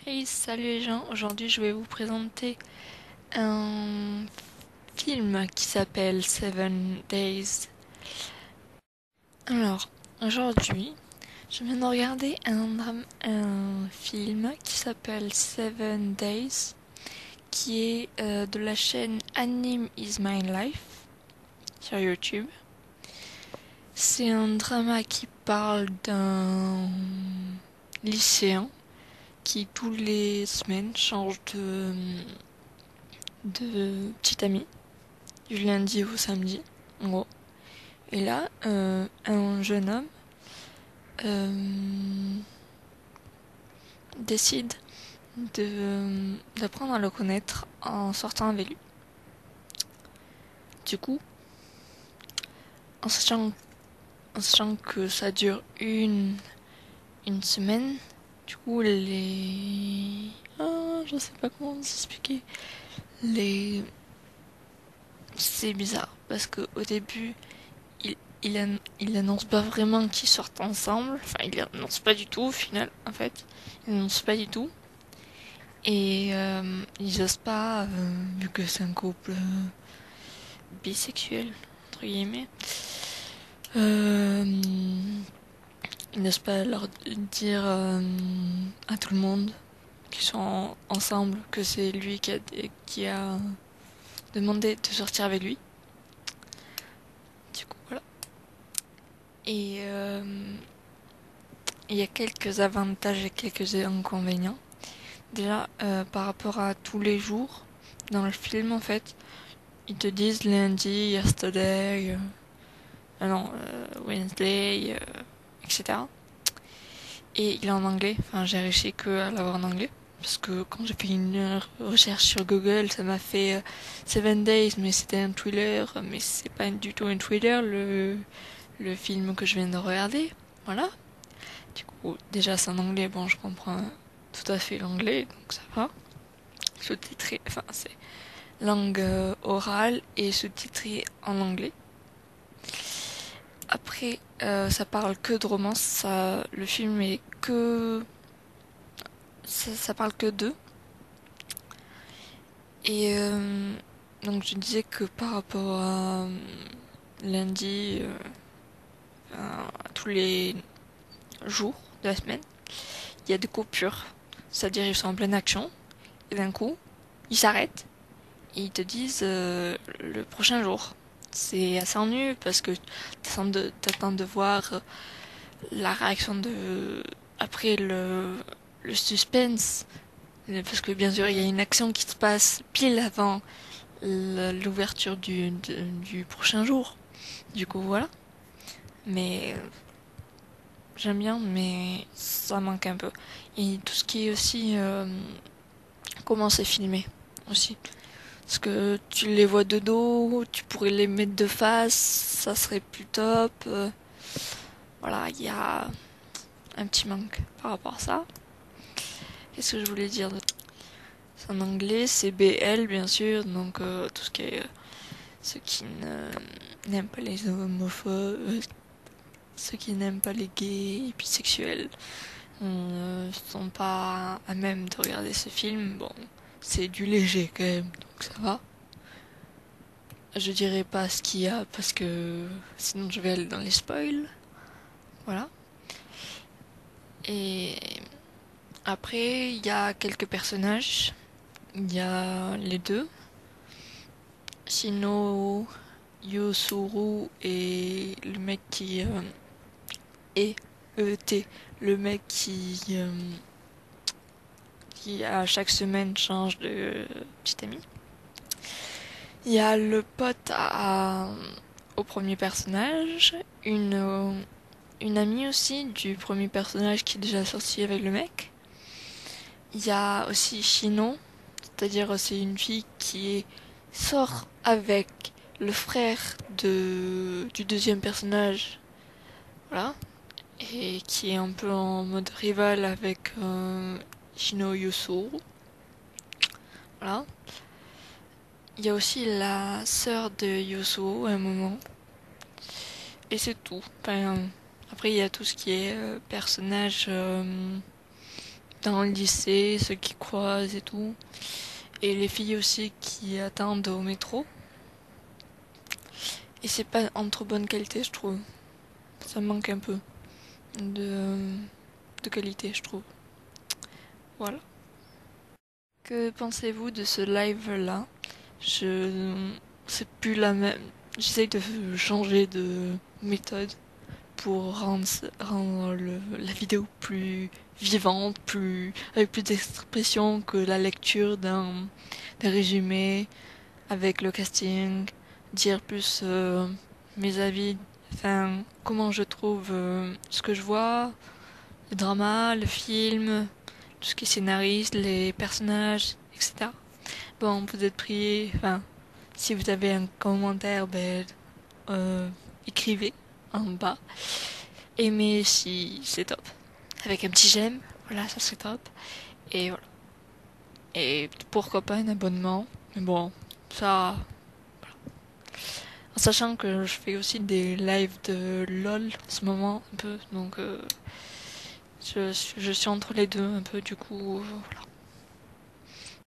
Hey, salut les gens, aujourd'hui je vais vous présenter un film qui s'appelle Seven Days. Alors, aujourd'hui, je viens de regarder un film qui s'appelle Seven Days, qui est de la chaîne Anime is My Life sur YouTube. C'est un drama qui parle d'un lycéen qui tous les semaines change de petit ami du lundi au samedi, en gros. Et là, un jeune homme euh, décide d'apprendre à le connaître en sortant avec lui. Du coup, en sachant, en sachant que ça dure une semaine, du coup, je sais pas comment vous expliquer. Les... C'est bizarre, parce que au début, il annonce pas vraiment qu'ils sortent ensemble. Enfin, il annonce pas du tout au final, en fait. Il annonce pas du tout. Et ils osent pas, vu que c'est un couple bisexuel, entre guillemets. Euh, ils n'osent pas leur dire à tout le monde qu'ils sont ensemble, que c'est lui qui a demandé de sortir avec lui. Du coup, voilà. Et il y a quelques avantages et quelques inconvénients. Déjà, par rapport à tous les jours, dans le film, en fait, ils te disent lundi, yesterday, Wednesday, etc. Et il est en anglais, enfin, j'ai réussi que à l'avoir en anglais. Parce que quand j'ai fait une recherche sur Google, ça m'a fait Seven Days, mais c'était un thriller, mais c'est pas du tout un thriller, le film que je viens de regarder. Voilà. Du coup, déjà c'est en anglais, bon, je comprends tout à fait l'anglais, donc ça va. Sous-titré, enfin, c'est langue orale et sous-titré en anglais. Après, ça parle que de romance, le film est que... Ça parle que d'eux. Et donc je disais que par rapport à lundi, à tous les jours de la semaine, il y a des coupures. C'est-à-dire ils sont en pleine action, et d'un coup, ils s'arrêtent, et ils te disent le prochain jour. C'est assez ennuyeux parce que t'attends de voir la réaction de... Après le suspense, parce que bien sûr il y a une action qui se passe pile avant l'ouverture du prochain jour. Du coup voilà. Mais j'aime bien, mais ça manque un peu. Et tout ce qui est aussi comment c'est filmé aussi. Parce que tu les vois de dos, tu pourrais les mettre de face, ça serait plus top. Voilà, il y a un petit manque par rapport à ça. Qu'est-ce que je voulais dire d'autre? C'est en anglais, c'est BL bien sûr, donc tout ce qui est ceux qui n'aiment pas les homophobes, ceux qui n'aiment pas les gays et bisexuels ne sont pas à même de regarder ce film. Bon, c'est du léger quand même, donc ça va. Je dirais pas ce qu'il y a parce que sinon je vais aller dans les spoils. Voilà. Et après, il y a quelques personnages. Il y a les deux. Shino Yosuru et le mec qui est ET, le mec qui à chaque semaine change de petit ami. Il y a le pote au premier personnage, une amie aussi du premier personnage qui est déjà sorti avec le mec. Il y a aussi Shino, c'est-à-dire c'est une fille qui sort avec le frère du deuxième personnage, voilà, et qui est un peu en mode rival avec Shino Yusu, voilà. Il y a aussi la sœur de Yusu à un moment, et c'est tout. Enfin, après il y a tout ce qui est personnage dans le lycée, ceux qui croisent et tout. Et les filles aussi qui attendent au métro. Et c'est pas en trop bonne qualité, je trouve. Ça manque un peu de, de qualité, je trouve. Voilà. Que pensez-vous de ce live-là? Je... C'est plus la même. J'essaye de changer de méthode pour rendre la vidéo plus vivante, avec plus d'expression que la lecture d'un résumé avec le casting, dire plus mes avis, enfin comment je trouve ce que je vois, le drama, le film, tout ce qui est scénariste, les personnages, etc. Bon, vous êtes priés, enfin, si vous avez un commentaire, euh, écrivez en bas. Aimez si c'est top. Avec un petit j'aime, voilà, ça serait top. Et voilà. Et pourquoi pas un abonnement. Mais bon, ça. En sachant que je fais aussi des lives de LOL en ce moment, un peu. Donc, je suis entre les deux, un peu, du coup, voilà.